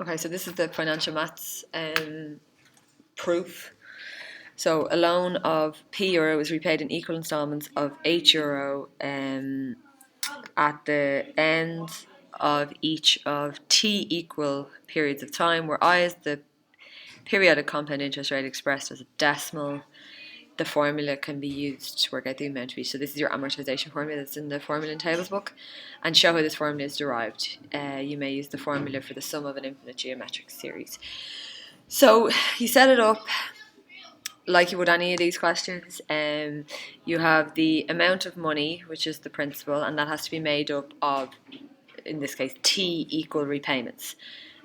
Okay, so this is the financial maths proof. So a loan of €P is repaid in equal instalments of €8 at the end of each of t equal periods of time, where I is the periodic compound interest rate expressed as a decimal. The formula can be used to work out the amount of each. So this is your amortization formula that's in the formula and tables book, and show how this formula is derived. You may use the formula for the sum of an infinite geometric series. So you set it up like you would any of these questions. You have the amount of money, which is the principal, and that has to be made up of, in this case, t equal repayments.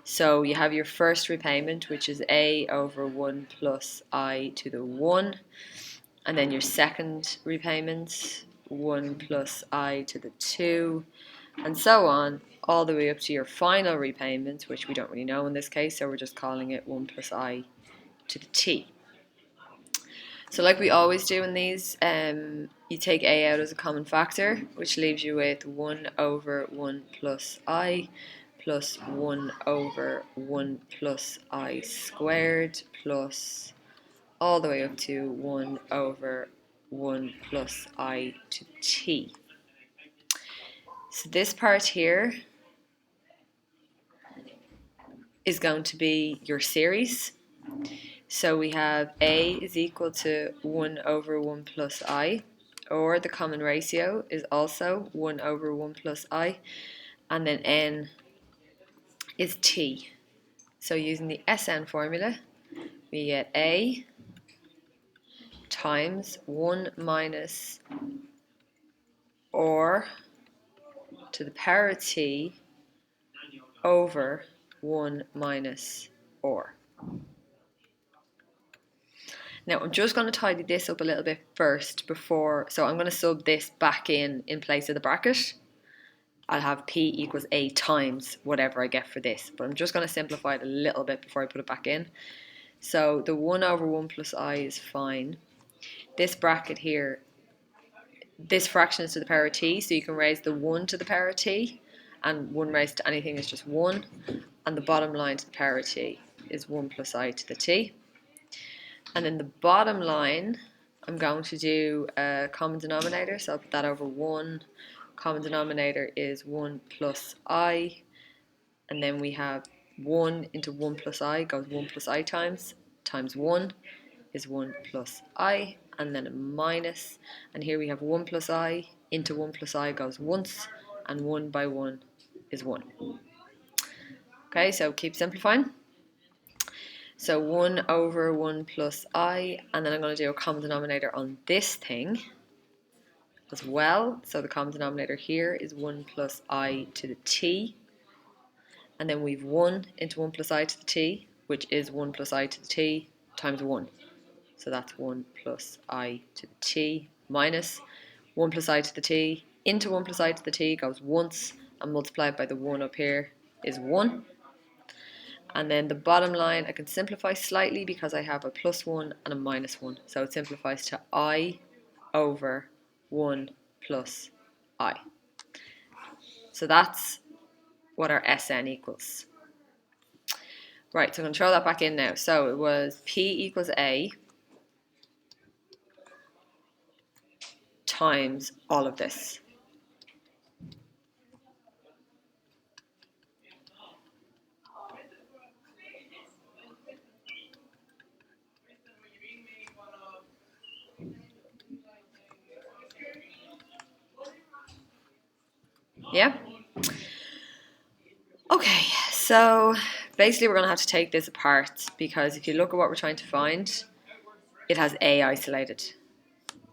So you have your first repayment, which is a over 1 plus I to the 1. And then your second repayment, 1 plus I to the 2. And so on, all the way up to your final repayment, which we don't really know in this case, so we're just calling it 1 plus I to the t. So like we always do in these, you take a out as a common factor, which leaves you with 1 over 1 plus I plus 1 over 1 plus I squared plus all the way up to 1 over 1 plus I to t. So this part here is going to be your series. So we have a is equal to 1 over 1 plus I, or the common ratio is also 1 over 1 plus I, and then n is t. So using the SN formula, we get a times 1 minus or to the power of t over 1 minus or. Now I'm just going to tidy this up a little bit first before, so I'm going to sub this back in place of the bracket. I'll have P equals A times whatever I get for this, but I'm just going to simplify it a little bit before I put it back in. So the 1 over 1 plus I is fine. This bracket here, this fraction is to the power of t, so you can raise the 1 to the power of t, and 1 raised to anything is just 1, and the bottom line to the power of t is 1 plus I to the t. And then the bottom line, I'm going to do a common denominator, so I'll put that over 1. Common denominator is 1 plus I, and then we have 1 into 1 plus I goes 1 plus I times 1 is 1 plus I, and then a minus, and here we have 1 plus I into 1 plus I goes once, and 1 by 1 is 1. Okay, so keep simplifying. So 1 over 1 plus I, and then I'm going to do a common denominator on this thing as well. So the common denominator here is 1 plus I to the t, and then we've 1 into 1 plus I to the t, which is 1 plus I to the t times 1. So that's 1 plus I to the t minus 1 plus I to the t into 1 plus I to the t goes once, and multiplied by the 1 up here is 1. And then the bottom line I can simplify slightly because I have a plus 1 and a minus 1. So it simplifies to I over 1 plus I. So that's what our SN equals. Right, so I'm going to throw that back in now. So it was P equals A times all of this. Yeah? Okay, so basically we're going to have to take this apart, because if you look at what we're trying to find, it has A isolated.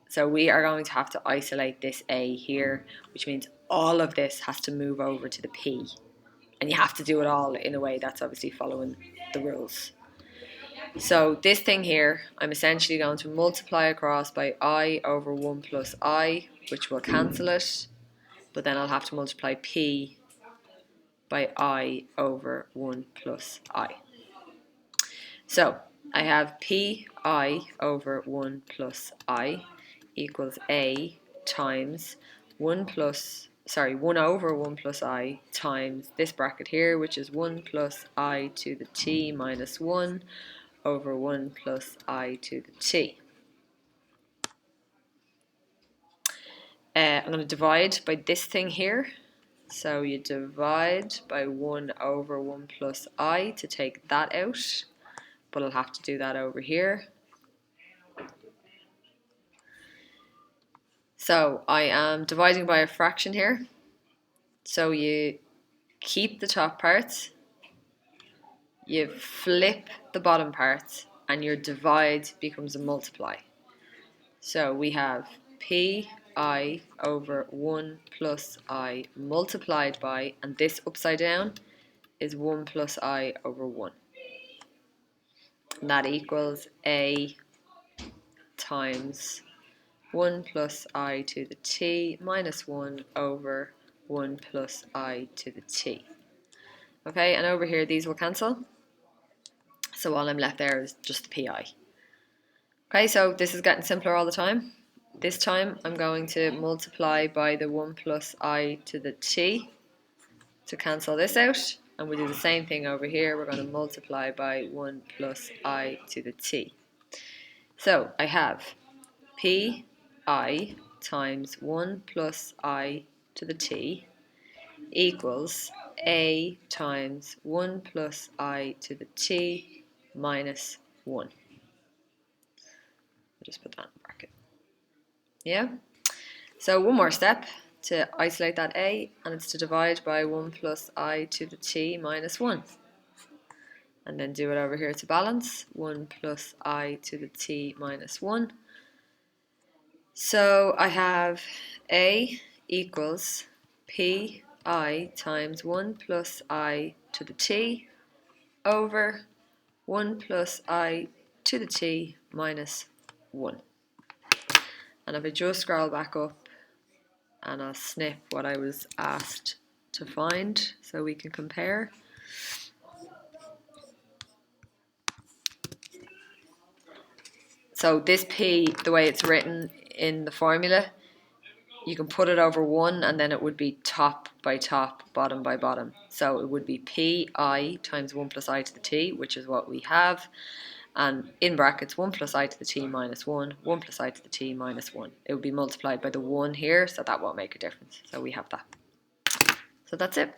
So we are going to have to isolate this A here, which means all of this has to move over to the P. And you have to do it all in a way that's obviously following the rules. So this thing here, I'm essentially going to multiply across by I over 1 plus I, which will cancel it. But then I'll have to multiply P by I over 1 plus I. So I have Pi over 1 plus I equals A times 1 plus 1 over 1 plus I times this bracket here, which is 1 plus I to the t minus 1 over 1 plus I to the t. I'm going to divide by this thing here. So you divide by 1 over 1 plus I to take that out, but I'll have to do that over here. So I am dividing by a fraction here. So you keep the top parts, you flip the bottom parts, and your divide becomes a multiply. So we have pi over 1 plus I multiplied by, and this upside down is 1 plus I over 1. And that equals a times 1 plus I to the t minus 1 over 1 plus I to the t. Okay, and over here these will cancel. So all I'm left there is just the pi. Okay, so this is getting simpler all the time. This time I'm going to multiply by the 1 plus I to the t to cancel this out. And we do the same thing over here. We're going to multiply by 1 plus I to the t. So I have pi times 1 plus I to the t equals a times 1 plus I to the t minus 1. I'll just put that in bracket. Yeah? So one more step to isolate that a, and it's to divide by 1 plus I to the t minus 1. And then do it over here to balance, 1 plus I to the t minus 1. So I have a equals pi times 1 plus I to the t over 1 plus I to the t minus 1. And if I just scroll back up and I'll snip what I was asked to find so we can compare. So this p, the way it's written in the formula, you can put it over 1 and then it would be top by top, bottom by bottom. So it would be pi times 1 plus I to the t, which is what we have. And in brackets 1 plus I to the t minus 1, 1 plus I to the t minus 1. It would be multiplied by the 1 here, so that won't make a difference. So we have that. So that's it.